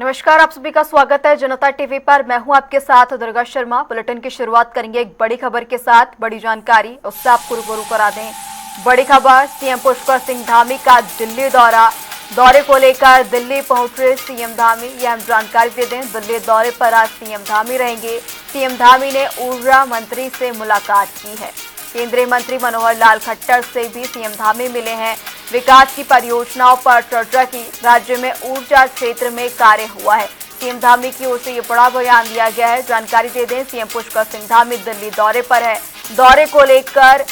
नमस्कार, आप सभी का स्वागत है जनता टीवी पर। मैं हूं आपके साथ दुर्गा शर्मा। बुलेटिन की शुरुआत करेंगे एक बड़ी खबर के साथ। बड़ी जानकारी उससे आपको रूबरू करा दें। बड़ी खबर, सीएम पुष्कर सिंह धामी का दिल्ली दौरे को लेकर दिल्ली पहुंचे सीएम धामी। यह हम जानकारी दे दें, दिल्ली दौरे पर आज सीएम धामी रहेंगे। सीएम धामी ने ऊर्जा मंत्री से मुलाकात की है। केंद्रीय मंत्री मनोहर लाल खट्टर से भी सीएम धामी मिले हैं। विकास की परियोजनाओं पर चर्चा की। राज्य में ऊर्जा क्षेत्र में कार्य हुआ है। सीएम धामी की ओर से ये बड़ा बयान दिया गया है। जानकारी दे दें, सीएम पुष्कर सिंह धामी दिल्ली दौरे पर है। दौरे को लेकर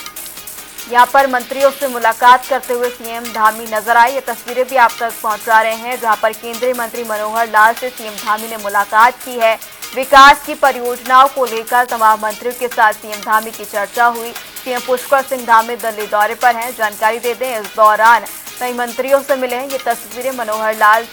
यहां पर मंत्रियों से मुलाकात करते हुए सीएम धामी नजर आए। ये तस्वीरें भी आप तक पहुंचा रहे हैं, जहां पर केंद्रीय मंत्री मनोहर लाल से सीएम धामी ने मुलाकात की है। विकास की परियोजनाओं को लेकर तमाम मंत्रियों के साथ सीएम धामी की चर्चा हुई। सीएम पुष्कर सिंह धामी दिल्ली दौरे पर हैं। जानकारी दे दें, इस दौरान कई मंत्रियों से मिले हैं। ये तस्वीरें मनोहर लाल,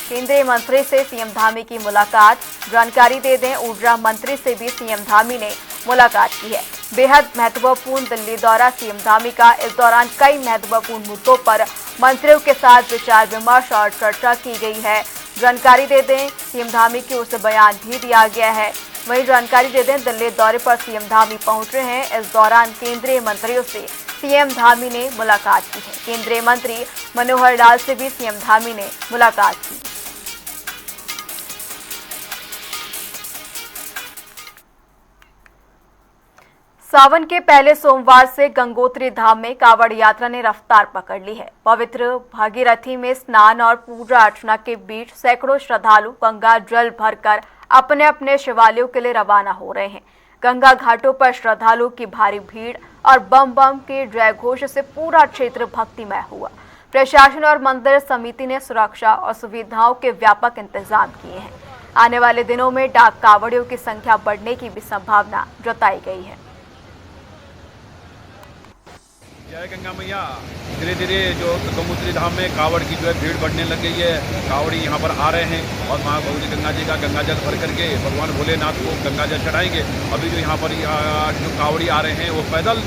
केंद्रीय मंत्री से सीएम धामी की मुलाकात। जानकारी दे दें, ऊर्जा मंत्री से भी सीएम धामी ने मुलाकात की है। बेहद महत्वपूर्ण दिल्ली दौरा सीएम धामी का। इस दौरान कई महत्वपूर्ण मुद्दों पर मंत्रियों के साथ विचार विमर्श और चर्चा की गई है। जानकारी दे दें, सीएम धामी की ओर से बयान भी दिया गया है। वहीं जानकारी दे दें, दिल्ली दौरे पर सीएम धामी पहुंचे हैं। इस दौरान केंद्रीय मंत्रियों से सीएम धामी ने मुलाकात की है। केंद्रीय मंत्री मनोहर लाल से भी सीएम धामी ने मुलाकात की। सावन के पहले सोमवार से गंगोत्री धाम में कावड़ यात्रा ने रफ्तार पकड़ ली है। पवित्र भागीरथी में स्नान और पूजा अर्चना के बीच सैकड़ों श्रद्धालु गंगा जल भरकर अपने अपने शिवालयों के लिए रवाना हो रहे हैं। गंगा घाटों पर श्रद्धालुओं की भारी भीड़ और बम बम के जय घोष से पूरा क्षेत्र भक्तिमय हुआ। प्रशासन और मंदिर समिति ने सुरक्षा और सुविधाओं के व्यापक इंतजाम किए हैं। आने वाले दिनों में डाक कावड़ियों की संख्या बढ़ने की भी संभावना जताई गई है। जय गंगा मैया। धीरे धीरे जो गंगोत्री धाम में कावड़ की जो है भीड़ बढ़ने लग गई है। कावड़ी यहाँ पर आ रहे हैं और माँ भगवती गंगा जी का गंगा जल भर करके भगवान भोलेनाथ को गंगा जल चढ़ाएंगे। अभी जो यहाँ पर जो कावड़ी आ रहे हैं वो पैदल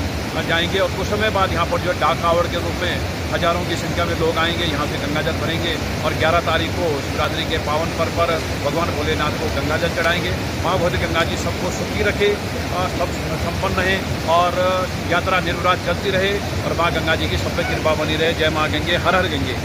जाएंगे और कुछ समय बाद यहाँ पर जो डाक कावड़ के रूप में हजारों की संख्या में लोग आएंगे, यहाँ से गंगा जल भरेंगे और 11 तारीख को शिवरात्रि के पावन पर्व पर भगवान भोलेनाथ को गंगा जल चढ़ाएंगे। माँ भगवती गंगा जी सबको सुखी रखे, सब संपन्न रहे और यात्रा निर्विघ्न चलती रहे और माँ गंगा जी की सब पे कृपा बनी रहे। जय माँ गंगे, हर हर गंगे।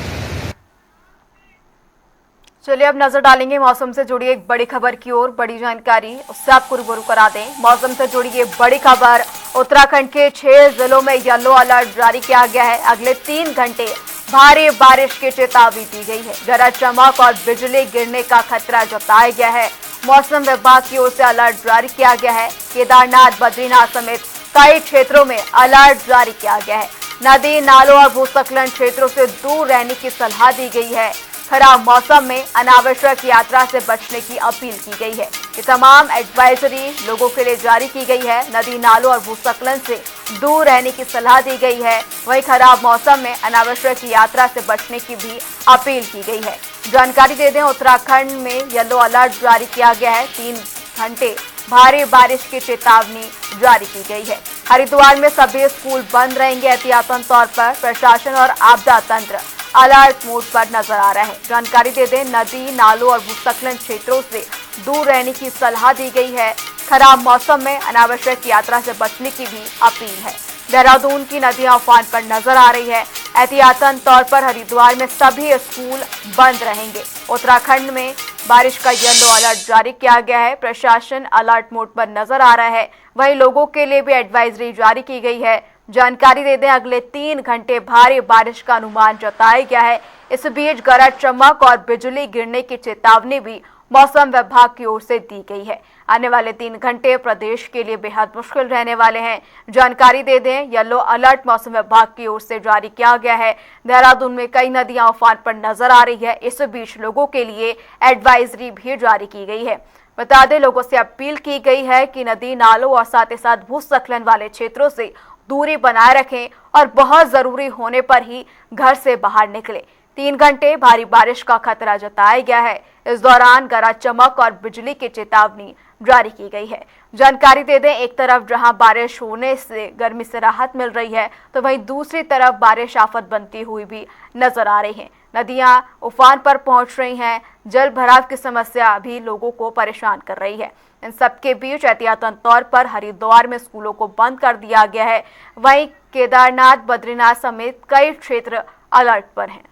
चलिए अब नजर डालेंगे मौसम से जुड़ी एक बड़ी खबर की ओर। बड़ी जानकारी उससे आपको रूबरू करा दें। मौसम से जुड़ी ये बड़ी खबर, उत्तराखंड के 6 जिलों में येलो अलर्ट जारी किया गया है। अगले 3 घंटे भारी बारिश की चेतावनी दी गई है। गरज चमक और बिजली गिरने का खतरा जताया गया है। मौसम विभाग की ओर से अलर्ट जारी किया गया है। केदारनाथ, बद्रीनाथ समेत कई क्षेत्रों में अलर्ट जारी किया गया है। नदी नालों और भूस्खलन क्षेत्रों से दूर रहने की सलाह दी गई है। खराब मौसम में अनावश्यक यात्रा से बचने की अपील की गई है। ये तमाम एडवाइजरी लोगों के लिए जारी की गई है। नदी नालों और भूस्खलन से दूर रहने की सलाह दी गई है। वहीं खराब मौसम में अनावश्यक यात्रा से बचने की भी अपील की गई है। जानकारी दे दें, उत्तराखंड में येलो अलर्ट जारी किया गया है। 3 घंटे भारी बारिश की चेतावनी जारी की गई है। हरिद्वार में सभी स्कूल बंद रहेंगे। एहतियातन तौर पर प्रशासन और आपदा तंत्र अलर्ट मोड पर नजर आ रहा है। जानकारी दे दें, नदी नालों और भूस्खलन क्षेत्रों से दूर रहने की सलाह दी गई है। खराब मौसम में अनावश्यक यात्रा से बचने की भी अपील है। देहरादून की नदियां उफान पर नजर आ रही है। एहतियातन तौर पर हरिद्वार में सभी स्कूल बंद रहेंगे। उत्तराखंड में बारिश का येलो अलर्ट जारी किया गया है। प्रशासन अलर्ट मोड पर नजर आ रहा है। वहीं लोगों के लिए भी एडवाइजरी जारी की गई है। जानकारी दे दें, अगले 3 घंटे भारी बारिश का अनुमान जताया गया है। इस बीच गरज चमक और बिजली गिरने की चेतावनी भी मौसम विभाग की ओर से दी गई है। आने वाले 3 घंटे प्रदेश के लिए बेहद मुश्किल रहने वाले हैं। जानकारी दे दें, येलो अलर्ट मौसम विभाग की ओर से जारी किया गया है। देहरादून में कई नदियां उफान पर नजर आ रही है। इस बीच लोगों के लिए एडवाइजरी भी जारी की गई है। बता दें, लोगों से अपील की गई है कि नदी नालों और साथ ही साथ भूस्खलन वाले क्षेत्रों से दूरी बनाए रखें और बहुत जरूरी होने पर ही घर से बाहर निकलें। 3 घंटे भारी बारिश का खतरा जताया गया है। इस दौरान गरज चमक और बिजली की चेतावनी जारी की गई है। जानकारी दे दें, एक तरफ जहां बारिश होने से गर्मी से राहत मिल रही है, तो वहीं दूसरी तरफ बारिश आफत बनती हुई भी नजर आ रही है। नदियां उफान पर पहुंच रही हैं। जल भराव की समस्या भी लोगों को परेशान कर रही है। इन सबके बीच एहतियातन तौर पर हरिद्वार में स्कूलों को बंद कर दिया गया है। वहीं केदारनाथ, बद्रीनाथ समेत कई क्षेत्र अलर्ट पर हैं।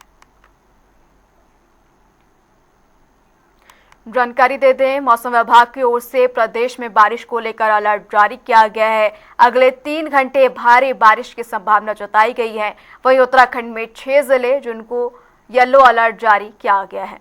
जानकारी दे दें, मौसम विभाग की ओर से प्रदेश में बारिश को लेकर अलर्ट जारी किया गया है। अगले 3 घंटे भारी बारिश की संभावना जताई गई है। वहीं उत्तराखंड में 6 जिले जिनको येलो अलर्ट जारी किया गया है।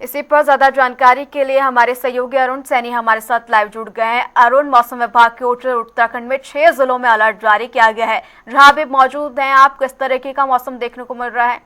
इसी पर ज्यादा जानकारी के लिए हमारे सहयोगी अरुण सैनी हमारे साथ लाइव जुड़ गए हैं। अरुण, मौसम विभाग की ओर से उत्तराखंड में 6 जिलों में अलर्ट जारी किया गया है, जहां भी मौजूद हैं आप, किस तरीके का मौसम देखने को मिल रहा है?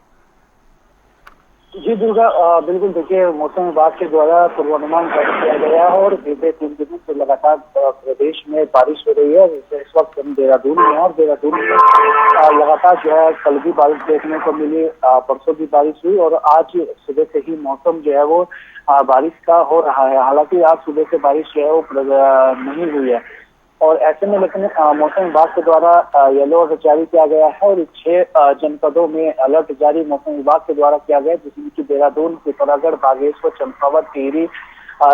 जी दुर्गा, बिल्कुल देखिए, मौसम विभाग के द्वारा पूर्वानुमान जारी किया गया है और बीते 3 दिनों से लगातार प्रदेश में बारिश हो रही है। इस वक्त हम देहरादून में हैं और देहरादून में लगातार जो है कल भी बारिश देखने को मिली, परसों भी बारिश हुई और आज सुबह से ही मौसम जो है वो बारिश का हो रहा है। हालांकि आज सुबह से बारिश जो है वो नहीं हुई है और ऐसे में लेकिन मौसम विभाग के द्वारा येलो अलर्ट जारी किया गया है और 6 जनपदों में अलर्ट जारी मौसम विभाग के द्वारा किया गया है, जिसमें कि देहरादून, पिथौरागढ़, बागेश्वर, चंपावत, टिहरी,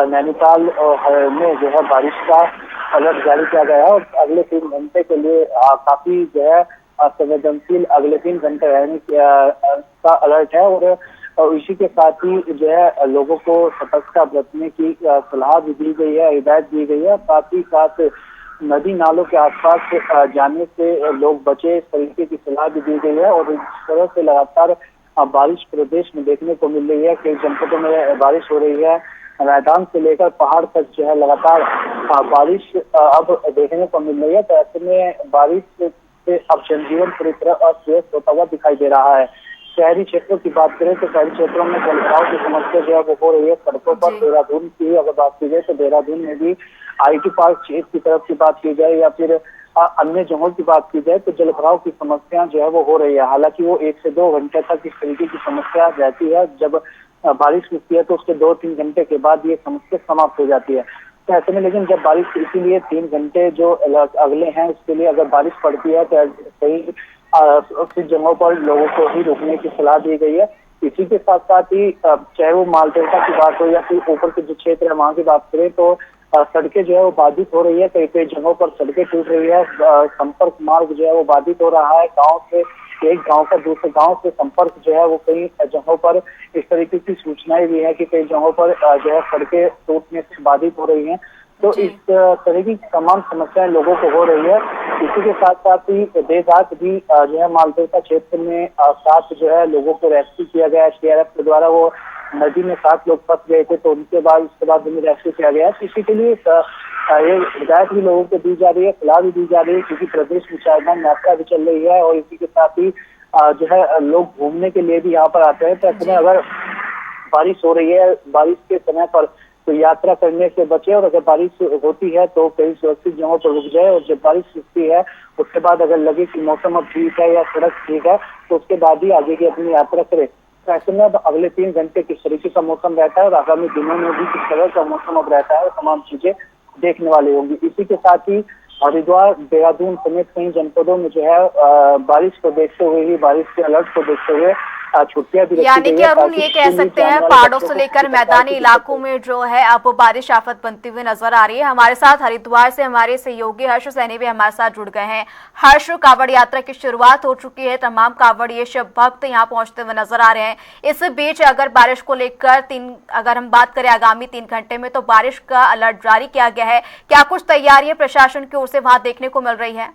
नैनीताल में जो है बारिश का अलर्ट जारी किया गया है और अगले 3 घंटे के लिए काफी जो है संवेदनशील अगले 3 घंटे रहने का अलर्ट है और इसी के साथ ही जो है लोगों को सतर्कता बरतने की सलाह भी दी गई है, हिदायत दी गई है। साथ ही साथ नदी नालों के आसपास जाने से लोग बचे, इस तरीके की सलाह भी दी गई है और इस तरह से लगातार बारिश प्रदेश में देखने को मिल रही है। कई जनपदों में बारिश हो रही है, मैदान से लेकर पहाड़ तक जो है लगातार बारिश अब देखने को मिल रही है। तो ऐसे में बारिश से अब जनजीवन पूरी तरह अस्त होता हुआ दिखाई दे रहा है। शहरी क्षेत्रों की बात करें तो शहरी क्षेत्रों में जलभराव की समस्या जो है वो हो रही है सड़कों पर। देहरादून की अगर बात की जाए तो देहरादून में भी IT पार्क क्षेत्र की तरफ की बात की जाए या फिर अन्य जगहों की बात की जाए तो जलभराव की समस्या जो है वो हो रही है। हालांकि वो 1 से 2 घंटे तक इस तरीके की समस्या रहती है। जब बारिश होती है तो उसके 2-3 घंटे के बाद ये समस्या समाप्त हो जाती है। तो ऐसे में लेकिन जब बारिश, इसीलिए 3 घंटे जो अगले हैं उसके लिए अगर बारिश पड़ती है तो कई कुछ जगहों पर लोगों को ही रुकने की सलाह दी गई है। इसी के साथ साथ ही चाहे वो मालदेवता की बात हो या फिर ऊपर के जो क्षेत्र है वहाँ की बात करें तो सड़कें जो है वो बाधित हो रही है। कई कई जगहों पर सड़कें टूट रही है, संपर्क मार्ग जो है वो बाधित हो रहा है। गांव से एक गांव का दूसरे गांव से संपर्क जो है वो कई जगहों पर इस तरीके की सूचनाएं भी है कि कई जगहों पर जो है सड़कें टूटने से बाधित हो रही हैं। तो इस तरह की तमाम समस्याएं लोगों को हो रही है। इसी के साथ साथ ही देर रात भी जो है मालदेवता क्षेत्र में 7 जो है लोगों को रेस्क्यू किया गया है SDRF के द्वारा। वो नदी में 7 लोग फंस गए थे तो उसके बाद उन्हें रेस्क्यू किया गया है। इसी के लिए ये हिदायत भी लोगों को दी जा रही है, सलाह भी दी जा रही है, क्योंकि प्रदेश में चारधाम यात्रा भी चल रही है और इसी के साथ ही जो है लोग घूमने के लिए भी यहाँ पर आते हैं। तो ऐसे में अगर बारिश हो रही है, बारिश के समय पर तो यात्रा करने से बचे और अगर बारिश होती है तो कई सुरक्षित जगहों पर रुक जाए और जब बारिश रुकती है उसके बाद अगर लगे कि मौसम अब ठीक है या सड़क ठीक है तो उसके बाद ही आगे की अपनी यात्रा करे। तो ऐसे में अब अगले 3 घंटे किस तरीके का मौसम रहता है और आगामी दिनों में भी किस तरह का मौसम अब रहता है, तमाम चीजें देखने वाली होंगी। इसी के साथ ही हरिद्वार, देहरादून समेत कई जनपदों में जो है बारिश को देखते हुए ही, बारिश के अलर्ट को देखते हुए छुट्टियां भी, यानी कि अरुण ये कह सकते हैं पहाड़ों से लेकर मैदानी इलाकों में जो है अब बारिश आफत बनती हुई नजर आ रही है। हमारे साथ हरिद्वार से हमारे सहयोगी हर्ष सैनी भी हमारे साथ जुड़ गए हैं। हर्ष, कांवड़ यात्रा की शुरुआत हो चुकी है, तमाम कांवड़िए शिव भक्त यहाँ पहुंचते हुए नजर आ रहे हैं। इस बीच अगर बारिश को लेकर अगर हम बात करें आगामी 3 घंटे में तो बारिश का अलर्ट जारी किया गया है। क्या कुछ तैयारियां प्रशासन की ओर से वहां देखने को मिल रही है?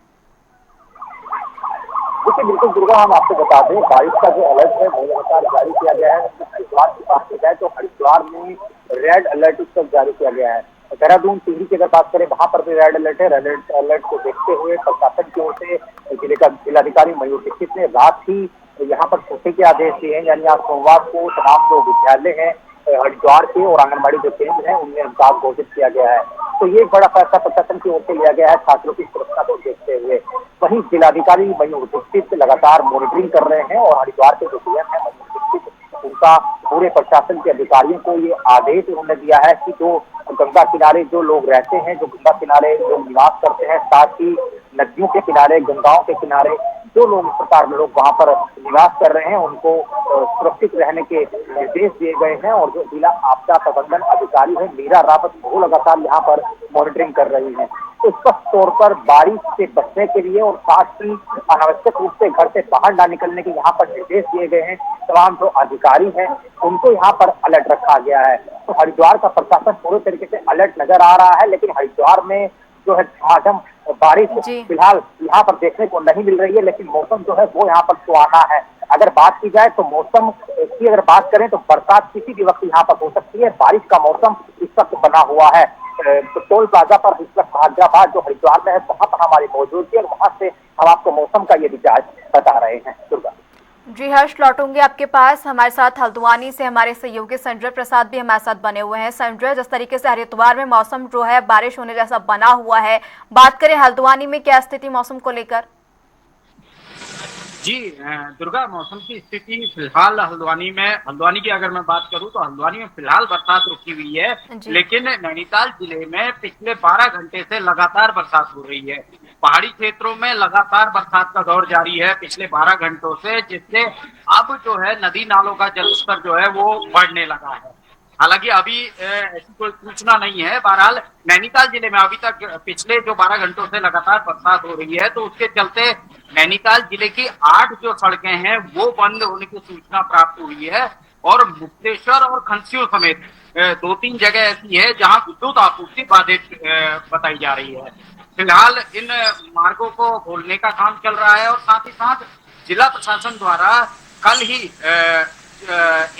देखिए बिल्कुल दुर्गा, हम आपको बता दें बारिश का जो अलर्ट है वो लगातार जारी किया गया है। हरिद्वार की बात की जाए तो हरिद्वार में रेड अलर्ट इस वक्त जारी किया गया है। देहरादून, टिहरी की अगर बात करें वहां पर भी रेड अलर्ट है। रेड अलर्ट को देखते हुए प्रशासन की ओर से जिले का जिलाधिकारी मयूर दीक्षित ने रात ही यहाँ पर छुट्टी के आदेश दिए हैं। यानी आज सोमवार को तमाम जो विद्यालय हैं हरिद्वार के और आंगनबाड़ी जो केंद्र है उनमें अवकाश घोषित किया गया है। तो ये एक बड़ा फैसला प्रशासन की ओर से लिया गया है छात्रों की सुरक्षा को देखते हुए। वहीं जिलाधिकारी मयूर दीक्षित लगातार मॉनिटरिंग कर रहे हैं और हरिद्वार के जो DM है मयूर दीक्षित का पूरे प्रशासन के अधिकारियों को ये आदेश उन्होंने दिया है कि जो गंगा किनारे जो लोग रहते हैं, जो गंगा किनारे जो निवास करते हैं, साथ ही नदियों के किनारे, गंगाओं के किनारे जो लोग इस प्रकार लोग वहां पर निवास कर रहे हैं, उनको सुरक्षित रहने के निर्देश दिए गए हैं। और जो जिला आपदा प्रबंधन अधिकारी है मीरा रावत, वो लगातार यहाँ पर मॉनिटरिंग कर रही है। तो स्पष्ट तौर पर बारिश से बचने के लिए और साथ ही अनावश्यक रूप से घर से बाहर ना निकलने के यहाँ पर निर्देश दिए गए हैं। तमाम जो अधिकारी हैं उनको यहाँ पर अलर्ट रखा गया है। तो हरिद्वार का प्रशासन पूरे तरीके से अलर्ट नजर आ रहा है, लेकिन हरिद्वार में जो है झमाझम बारिश फिलहाल यहाँ पर देखने को नहीं मिल रही है, लेकिन मौसम जो है वो यहाँ पर सुहाना है। अगर बात की जाए तो मौसम की अगर बात करें तो बरसात किसी भी वक्त यहाँ पर हो सकती है। बारिश का मौसम इस वक्त बना हुआ है। टोल प्लाजा पर इस वक्त हैदराबाद जो हरिद्वार में है वहां पर हमारी मौजूदगी है और वहां से हम आपको मौसम का ये मिजाज बता रहे हैं। दुर्गा जी हर्ष, लौटूंगे आपके पास। हमारे साथ हल्द्वानी से हमारे सहयोगी संजय प्रसाद भी हमारे साथ बने हुए हैं। संजय, जिस तरीके से हरिद्वार में मौसम जो है बारिश होने जैसा बना हुआ है, बात करें हल्द्वानी में क्या स्थिति मौसम को लेकर? जी दुर्गा, मौसम की स्थिति फिलहाल हल्द्वानी की अगर मैं बात करूं तो हल्द्वानी में फिलहाल बरसात रुकी हुई है, लेकिन नैनीताल जिले में पिछले 12 घंटे से लगातार बरसात हो रही है। पहाड़ी क्षेत्रों में लगातार बरसात का दौर जारी है पिछले 12 घंटों से, जिससे अब जो है नदी नालों का जलस्तर जो है वो बढ़ने लगा है। हालांकि अभी ऐसी कोई सूचना नहीं है। बहरहाल नैनीताल जिले में अभी तक पिछले जो 12 घंटों से लगातार बरसात हो रही है, तो उसके चलते नैनीताल जिले की 8 जो सड़कें हैं वो बंद होने की सूचना प्राप्त हुई है। और मुक्तेश्वर और खनस्यू समेत 2-3 जगह ऐसी है जहां विद्युत आपूर्ति बाधित बताई जा रही है। फिलहाल इन मार्गों को खोलने का काम चल रहा है और साथ ही साथ जिला प्रशासन द्वारा कल ही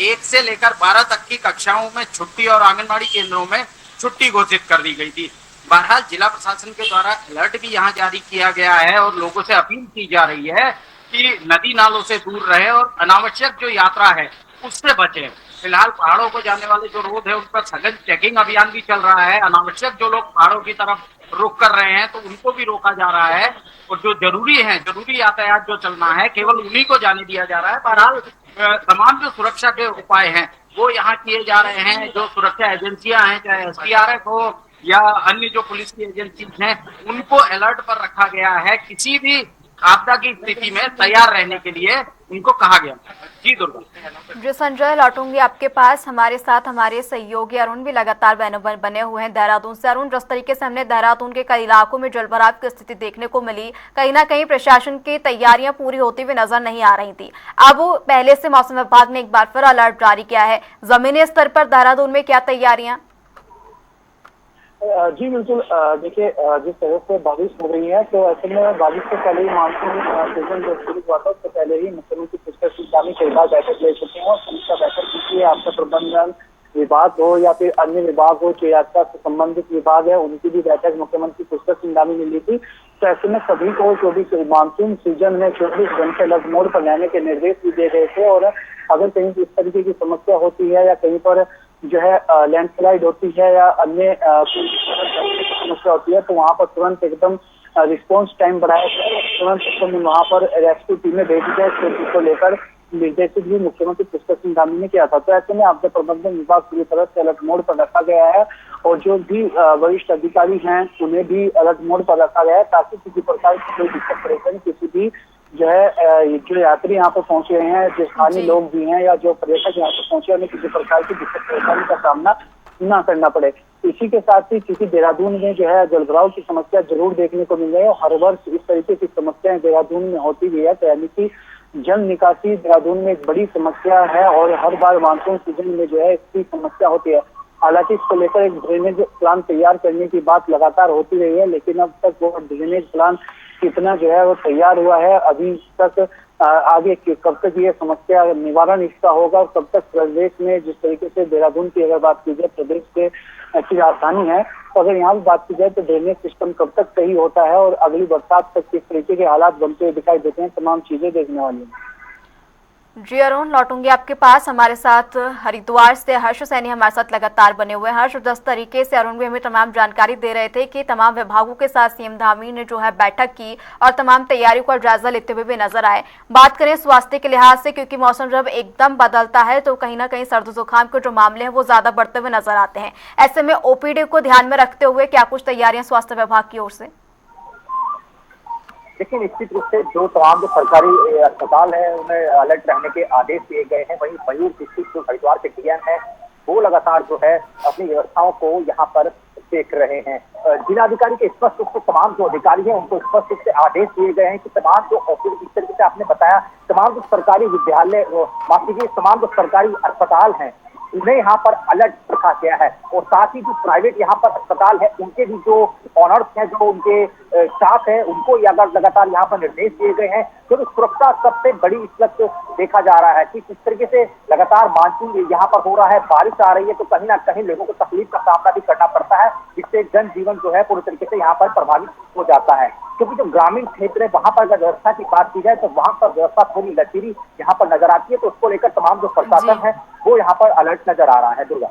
1 से लेकर 12 तक की कक्षाओं में छुट्टी और आंगनबाड़ी केंद्रों में छुट्टी घोषित कर दी गई थी। बहरहाल जिला प्रशासन के द्वारा अलर्ट भी यहाँ जारी किया गया है और लोगों से अपील की जा रही है कि नदी नालों से दूर रहे और अनावश्यक जो यात्रा है उससे बचे। फिलहाल पहाड़ों को जाने वाले जो रोड है उन पर सघन चेकिंग अभियान भी चल रहा है। अनावश्यक जो लोग पहाड़ों की तरफ रुख कर रहे हैं तो उनको भी रोका जा रहा है और जो जरूरी यातायात जो चलना है केवल उन्हीं को जाने दिया जा रहा है। बहरहाल तमाम जो सुरक्षा के उपाय हैं वो यहाँ किए जा रहे हैं। जो सुरक्षा एजेंसियां हैं, चाहे SDRF हो या अन्य जो पुलिस की एजेंसी हैं, उनको अलर्ट पर रखा गया है। किसी भी आपदा की स्थिति में तैयार रहने के लिए उनको कहा गया। जी दुर्गा। जी संजय, लौटूंगी आपके पास। हमारे साथ हमारे सहयोगी अरुण भी लगातार बने हुए हैं देहरादून से। अरुण, जिस तरीके से हमने देहरादून के कई इलाकों में जलभराव की स्थिति देखने को मिली, कहीं ना कहीं प्रशासन की तैयारियां पूरी होती हुई नजर नहीं आ रही थी। अब पहले से मौसम विभाग ने एक बार फिर अलर्ट जारी किया है। जमीनी स्तर पर देहरादून में क्या तैयारियां? जी बिल्कुल, देखिए जिस तरह से बारिश हो रही है तो ऐसे में बारिश से पहले ही मानसून सीजन जो शुरू हुआ था उससे पहले ही मुख्यमंत्री पुष्कर सिंह धामी कई बार बैठक ले चुके हैं और समीक्षा बैठक की है। आपदा प्रबंधन विभाग हो या फिर अन्य विभाग हो, जो यात्रा से संबंधित विभाग है, उनकी भी बैठक मुख्यमंत्री पुष्कर सिंह धामी ने ली थी। तो ऐसे में सभी को 24 मानसून सीजन में 24 घंटे अलर्ट मोड पर रहने के निर्देश भी दिए गए थे। और अगर कहीं इस तरीके की समस्या होती है या कहीं पर जो है लैंडस्लाइड होती है या अन्य समस्या होती है तो वहां पर तुरंत एकदम रिस्पांस टाइम बढ़ाया जाए, तुरंत एकदम वहां पर रेस्क्यू टीमें भेजी जाए। स्थिति को लेकर निर्देशित भी मुख्यमंत्री पुष्कर सिंह धामी ने किया था। तो ऐसे में आपदा प्रबंधन विभाग पूरी तरह से अलर्ट मोड पर रखा गया है और जो भी वरिष्ठ अधिकारी हैं उन्हें भी अलर्ट मोड पर रखा गया है ताकि किसी प्रकार की कोई दिक्कत परेशानी किसी भी जो है जो यात्री यहाँ पर पहुंचे हुए हैं, जो स्थानीय लोग भी हैं या जो पर्यटक यहाँ पर पहुंचे उन्हें किसी प्रकार की दिक्कत परेशानी का सामना न करना पड़े। इसी के साथ ही क्योंकि देहरादून में जो है जलभराव की समस्या जरूर देखने को मिल रही है। हर वर्ष इस तरीके की समस्याएं देहरादून में होती भी है, यानी कि जल निकासी देहरादून में एक बड़ी समस्या है और हर बार मानसून सीजन में जो है इसकी समस्या होती है। हालांकि इसको लेकर एक ड्रेनेज प्लान तैयार करने की बात लगातार होती रही है, लेकिन अब तक वो ड्रेनेज प्लान कितना जो है वो तैयार हुआ है अभी तक, आगे कब तक ये समस्या निवारण इसका होगा और कब तक प्रदेश में जिस तरीके से देहरादून की अगर बात की जाए प्रदेश के की राजधानी है, तो अगर यहाँ भी बात की जाए तो ड्रेनेज सिस्टम कब तक सही होता है और अगली बरसात तक किस तरीके के हालात बनते हुए दिखाई देते हैं, तमाम चीजें देखने वाली हैं। जी अरुण, लौटूंगी आपके पास। हमारे साथ हरिद्वार से हर्ष सैनी हमारे साथ लगातार बने हुए हैं। हर्ष, जिस तरीके से अरुण भी हमें तमाम जानकारी दे रहे थे कि तमाम विभागों के साथ सीएम धामी ने जो है बैठक की और तमाम तैयारियों का जायजा लेते हुए भी नजर आए। बात करें स्वास्थ्य के लिहाज से, क्योंकि मौसम जब एकदम बदलता है तो कहीं ना कहीं सर्द जुकाम के जो मामले हैं वो ज्यादा बढ़ते हुए नजर आते हैं। ऐसे में ओपीडी को ध्यान में रखते हुए क्या कुछ तैयारियां स्वास्थ्य विभाग की ओर से? देखिए, निश्चित रूप से जो तमाम जो सरकारी अस्पताल है उन्हें अलर्ट रहने के आदेश दिए गए हैं। वहीं मयूर डिस्ट्रिक्ट जो हरिद्वार के डीएम है वो लगातार जो है अपनी व्यवस्थाओं को यहाँ पर देख रहे हैं। जिलाधिकारी के स्पष्ट रूप से तमाम जो अधिकारी हैं उनको स्पष्ट रूप से आदेश दिए गए हैं कि तमाम जो ऑफिस, जिस तरीके से आपने बताया, तमाम जो सरकारी विद्यालय, माफ कीजिए, तमाम जो सरकारी अस्पताल हैं उन्हें यहाँ पर अलर्ट रखा गया है। और साथ ही जो प्राइवेट यहाँ पर अस्पताल है उनके भी जो ऑनर्स हैं, जो उनके स्टाफ है, उनको लगातार यहाँ पर निर्देश दिए गए हैं। तो सुरक्षा सबसे बड़ी इस वक्त देखा जा रहा है कि किस तरीके से लगातार मानसून यहाँ पर हो रहा है, बारिश आ रही है, तो कहीं ना कहीं लोगों को तकलीफ का सामना भी करना पड़ता है, जिससे जनजीवन जो है पूरी तरीके से यहाँ पर प्रभावित हो जाता है। क्योंकि जो ग्रामीण क्षेत्र है वहां पर अगर व्यवस्था की बात की जाए तो वहां पर व्यवस्था थोड़ी लचीली यहाँ पर नजर आती है, तो उसको लेकर तमाम जो प्रशासन है वो यहाँ पर अलर्ट नजर आ रहा है। दुर्गा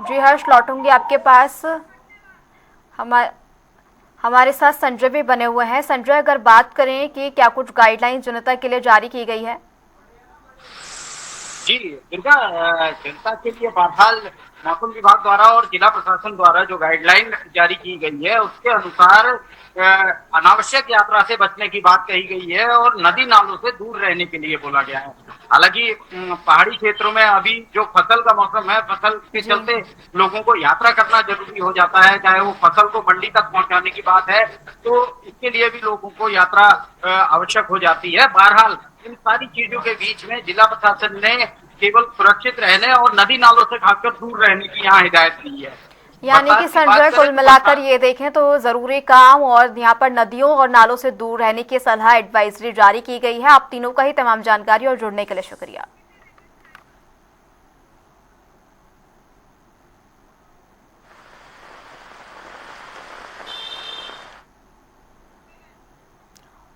जी हर्ष, लौटूंगी आपके पास। हमारे साथ संजय भी बने हुए हैं। संजय, अगर बात करें कि क्या कुछ गाइडलाइन जनता के लिए जारी की गई है? जी दुर्गा, जनता के लिए बहरहाल मौसम विभाग द्वारा और जिला प्रशासन द्वारा जो गाइडलाइन जारी की गई है उसके अनुसार अनावश्यक यात्रा से बचने की बात कही गई है और नदी नालों से दूर रहने के लिए बोला गया है। हालांकि पहाड़ी क्षेत्रों में अभी जो फसल का मौसम है, फसल के चलते लोगों को यात्रा करना जरूरी हो जाता है, चाहे वो फसल को मंडी तक पहुंचाने की बात है, तो इसके लिए भी लोगों को यात्रा आवश्यक हो जाती है। बहरहाल इन सारी चीजों के बीच में जिला प्रशासन ने केवल सुरक्षित रहने और नदी नालों से खासकर दूर रहने की यहाँ हिदायत दी है। यानी कि संजय, कुल मिलाकर ये देखें तो जरूरी काम और यहाँ पर नदियों और नालों से दूर रहने की सलाह, एडवाइजरी जारी की गई है। आप तीनों का ही तमाम जानकारी और जुड़ने के लिए शुक्रिया।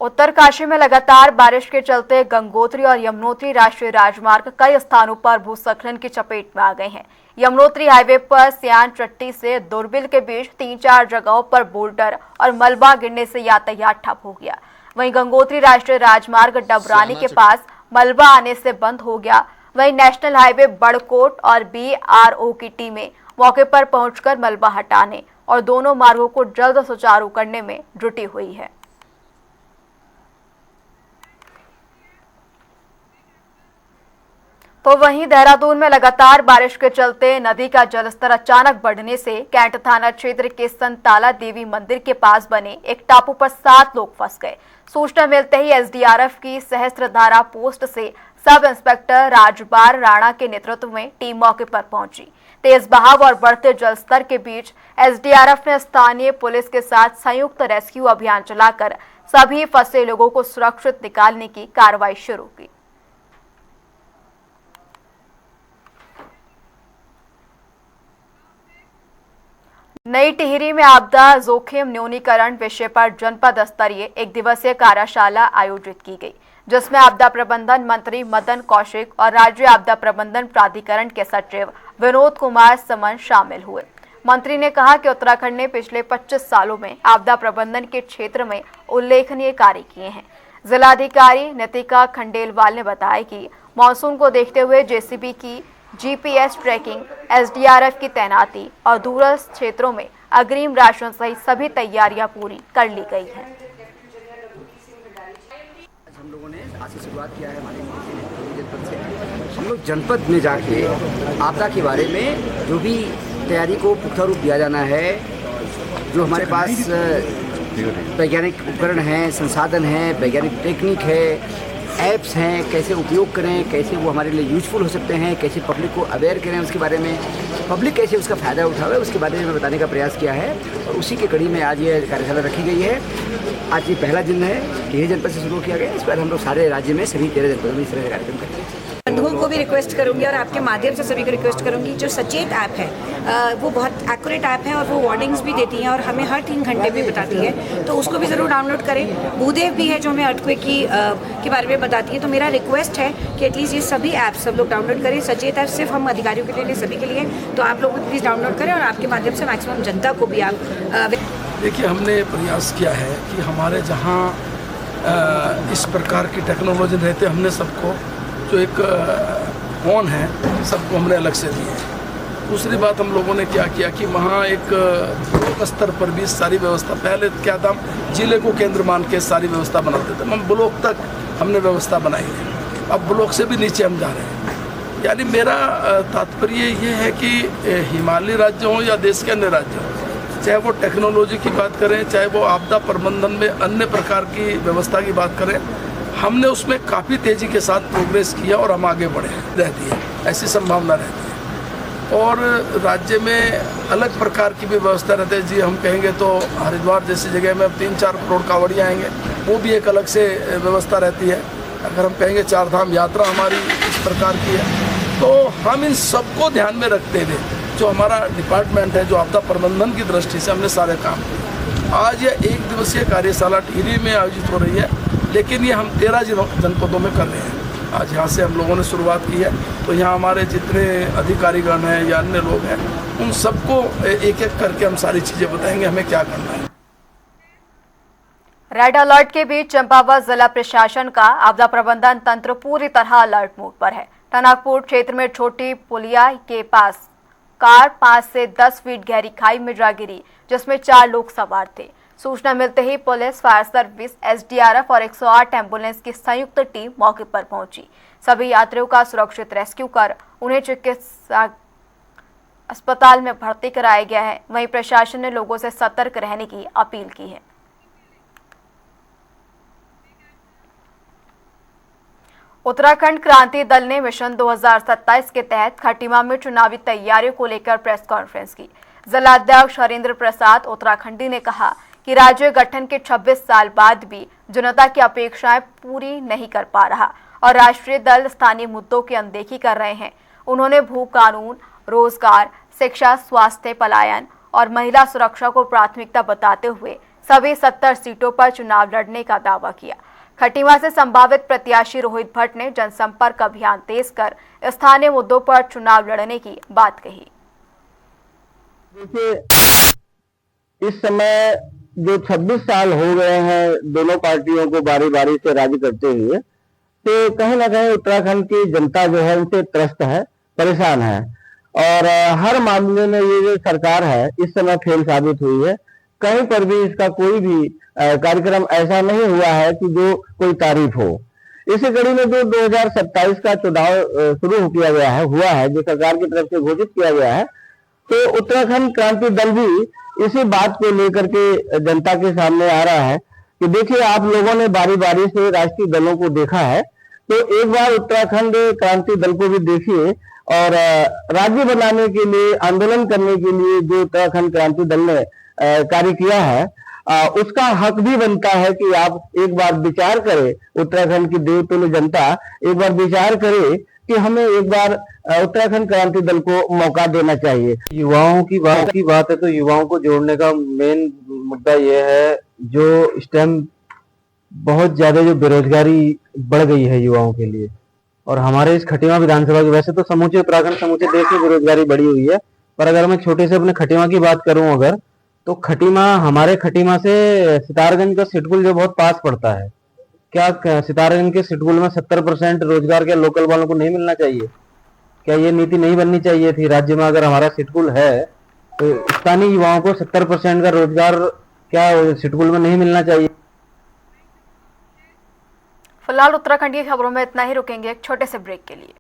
उत्तरकाशी में लगातार बारिश के चलते गंगोत्री और यमुनोत्री राष्ट्रीय राजमार्ग कई स्थानों पर भूस्खलन की चपेट में आ गए हैं। यमुनोत्री हाईवे पर सियान चट्टी से दुर्बिल के बीच 3-4 जगहों पर बोल्डर और मलबा गिरने से यातायात ठप हो गया। वहीं गंगोत्री राष्ट्रीय राजमार्ग डबरानी के पास मलबा आने से बंद हो गया। वहीं नेशनल हाईवे बड़कोट और BRO की टीमें मौके पर पहुंचकर मलबा हटाने और दोनों मार्गों को जल्द सुचारू करने में जुटी हुई है। तो वहीं देहरादून में लगातार बारिश के चलते नदी का जलस्तर अचानक बढ़ने से कैंट थाना क्षेत्र के संताला देवी मंदिर के पास बने एक टापू पर 7 लोग फंस गए। सूचना मिलते ही SDRF की सहस्त्रधारा पोस्ट से सब इंस्पेक्टर राजबार राणा के नेतृत्व में टीम मौके पर पहुंची। तेज बहाव और बढ़ते जलस्तर के बीच SDRF ने स्थानीय पुलिस के साथ संयुक्त रेस्क्यू अभियान चलाकर सभी फंसे लोगों को सुरक्षित निकालने की कार्रवाई शुरू की। नई टिहरी में आपदा जोखिम न्यूनीकरण विषय पर जनपद स्तरीय 1 दिवसीय कार्यशाला आयोजित की गई, जिसमें आपदा प्रबंधन मंत्री मदन कौशिक और राज्य आपदा प्रबंधन प्राधिकरण के सचिव विनोद कुमार समन शामिल हुए। मंत्री ने कहा कि उत्तराखंड ने पिछले 25 सालों में आपदा प्रबंधन के क्षेत्र में उल्लेखनीय कार्य किए हैं। जिलाधिकारी नितिका खंडेलवाल ने बताया कि मानसून को देखते हुए JCB की GPS ट्रैकिंग, SDRF की तैनाती और दूरस्थ क्षेत्रों में अग्रिम राशन सहित सभी तैयारियां पूरी कर ली गई हैं। हम लोगों ने आज से शुरुआत किया है हमारे जनपद से। हम लोग जनपद में जाके आपदा के बारे में जो भी तैयारी को पुख्ता रूप दिया जाना है, जो हमारे पास वैज्ञानिक उपकरण हैं, संसाधन हैं, वैज्ञानिक टेक्निक है, ऐप्स हैं, कैसे उपयोग करें, कैसे वो हमारे लिए यूजफुल हो सकते हैं, कैसे पब्लिक को अवेयर करें उसके बारे में, पब्लिक कैसे उसका फ़ायदा उठावे उसके बारे में बताने का प्रयास किया है। और उसी के कड़ी में आज ये कार्यशाला रखी गई है। आज ये पहला दिन है, टिहरी जनपद से शुरू किया गया। इस पर हम लोग सारे राज्य में सभी 13 जनपदों में इस तरह का कार्यक्रम करते हैं। बंधुओं को भी रिक्वेस्ट करूंगी और आपके माध्यम से सभी को रिक्वेस्ट करूंगी, जो सचेत ऐप है वो बहुत एक्यूरेट ऐप है और वो वार्निंग्स भी देती है और हमें हर 3 घंटे में बताती है, तो उसको भी ज़रूर डाउनलोड करें। भूदेव भी है जो हमें अर्थक्वेक के बारे में बताती है। तो मेरा रिक्वेस्ट है कि एटलीस्ट ये सभी ऐप्स सब लोग डाउनलोड करें। सचेत ऐप सिर्फ हम अधिकारियों के लिए नहीं, सभी के लिए, तो आप लोग प्लीज़ डाउनलोड करें और आपके माध्यम से मैक्सिमम जनता को भी आप देखिए, हमने प्रयास किया है कि हमारे जहाँ इस प्रकार की टेक्नोलॉजी रहते, हमने सबको जो एक फ़ोन है सबको हमने अलग से दिए। दूसरी बात हम लोगों ने क्या किया कि वहाँ एक ब्लॉक स्तर पर भी सारी व्यवस्था, पहले क्या था, हम जिले को केंद्र मान के सारी व्यवस्था बनाते थे, हम ब्लॉक तक हमने व्यवस्था बनाई है। अब ब्लॉक से भी नीचे हम जा रहे हैं। यानी मेरा तात्पर्य ये है कि हिमालयी राज्य हों या देश के अन्य राज्य हों, चाहे वो टेक्नोलॉजी की बात करें, चाहे वो आपदा प्रबंधन में अन्य प्रकार की व्यवस्था की बात करें, हमने उसमें काफ़ी तेज़ी के साथ प्रोग्रेस किया और हम आगे बढ़े रहती है, ऐसी संभावना रहती है। और राज्य में अलग प्रकार की भी व्यवस्था रहती है। जी हम कहेंगे तो हरिद्वार जैसी जगह में अब 3-4 करोड़ कांवड़ियाँ आएंगे, वो भी एक अलग से व्यवस्था रहती है। अगर हम कहेंगे 4 धाम यात्रा हमारी इस प्रकार की है, तो हम इन सबको ध्यान में रखते हुए जो हमारा डिपार्टमेंट है, जो आपदा प्रबंधन की दृष्टि से हमने सारे काम किए। आज यह 1 दिवसीय कार्यशाला टिहरी में आयोजित हो रही है, लेकिन ये हम 13 जनपदों में कर रहे हैं। आज यहाँ से हम लोगों ने शुरुआत की है, तो यहाँ हमारे जितने अधिकारीगण हैं या अन्य लोग हैं, उन सबको एक एक करके हम सारी चीज़ें बताएंगे हमें क्या करना है। रेड अलर्ट के बीच चंपावत जिला प्रशासन का आपदा प्रबंधन तंत्र पूरी तरह अलर्ट मोड पर है। टनकपुर क्षेत्र में छोटी पुलिया के पास कार 5 से 10 फीट गहरी खाई में जा गिरी, जिसमें 4 लोग सवार थे। सूचना मिलते ही पुलिस, फायर सर्विस, एसडीआरएफ और 108 एम्बुलेंस की संयुक्त टीम मौके पर पहुंची। सभी यात्रियों का सुरक्षित रेस्क्यू कर उन्हें चिकित्सा अस्पताल में भर्ती कराया गया है। वहीं प्रशासन ने लोगों से सतर्क रहने की अपील की है। उत्तराखंड क्रांति दल ने मिशन 2027 के तहत खटीमा में चुनावी तैयारियों को लेकर प्रेस कॉन्फ्रेंस की। जिलाध्यक्ष हरेंद्र प्रसाद उत्तराखंडी ने कहा कि राज्य गठन के 26 साल बाद भी जनता की अपेक्षाएं पूरी नहीं कर पा रहा और राष्ट्रीय दल स्थानीय मुद्दों की अनदेखी कर रहे हैं। उन्होंने भू कानून, रोजगार, शिक्षा, स्वास्थ्य, पलायन और महिला सुरक्षा को प्राथमिकता बताते हुए सभी 70 सीटों पर चुनाव लड़ने का दावा किया। खटीमा से संभावित प्रत्याशी रोहित भट्ट ने जनसंपर्क अभियान तेज कर स्थानीय मुद्दों पर चुनाव लड़ने की बात कही। देखिए, इस समय जो 26 साल हो गए हैं दोनों पार्टियों को बारी बारी से राज करते हुए, तो कहीं ना कहीं उत्तराखंड की जनता जो है उनसे त्रस्त है, परेशान है और हर मामले में ये जो सरकार है इस समय फेल साबित हुई है। कहीं पर भी इसका कोई भी कार्यक्रम ऐसा नहीं हुआ है कि जो कोई तारीफ हो। इसी कड़ी में जो 2027 का चुनाव शुरू किया गया है, हुआ है, जो सरकार की तरफ से घोषित किया गया है, तो उत्तराखंड क्रांति दल भी इसी बात को लेकर के जनता के सामने आ रहा है कि देखिए, आप लोगों ने बारी बारी से राष्ट्रीय दलों को देखा है, तो एक बार उत्तराखंड क्रांति दल को भी देखिए और राज्य बनाने के लिए, आंदोलन करने के लिए जो उत्तराखंड क्रांति दल ने कार्य किया है, उसका हक भी बनता है कि आप एक बार विचार करें, उत्तराखंड की देवतुल्य जनता एक बार विचार करे कि हमें एक बार उत्तराखंड क्रांति दल को मौका देना चाहिए। युवाओं की बात है तो युवाओं को जोड़ने का मेन मुद्दा यह है, जो इस टाइम बहुत ज्यादा जो बेरोजगारी बढ़ गई है युवाओं के लिए, और हमारे इस खटीमा विधानसभा की, वैसे तो समूचे उत्तराखंड, समूचे देश में बेरोजगारी बढ़ी हुई है, पर अगर मैं छोटे से अपने खटीमा की बात करूं अगर, तो खटीमा, हमारे खटीमा से सितारगंज का सिटकुल जो बहुत पास पड़ता है, क्या सितारगंज के सिटकुल में 70% रोजगार क्या लोकल वालों को नहीं मिलना चाहिए? क्या ये नीति नहीं बननी चाहिए थी? राज्य में अगर हमारा सिटकुल है तो स्थानीय युवाओं को 70% का रोजगार क्या सिटकुल में नहीं मिलना चाहिए? फिलहाल उत्तराखंड की खबरों में इतना ही, रुकेंगे एक छोटे से ब्रेक के लिए।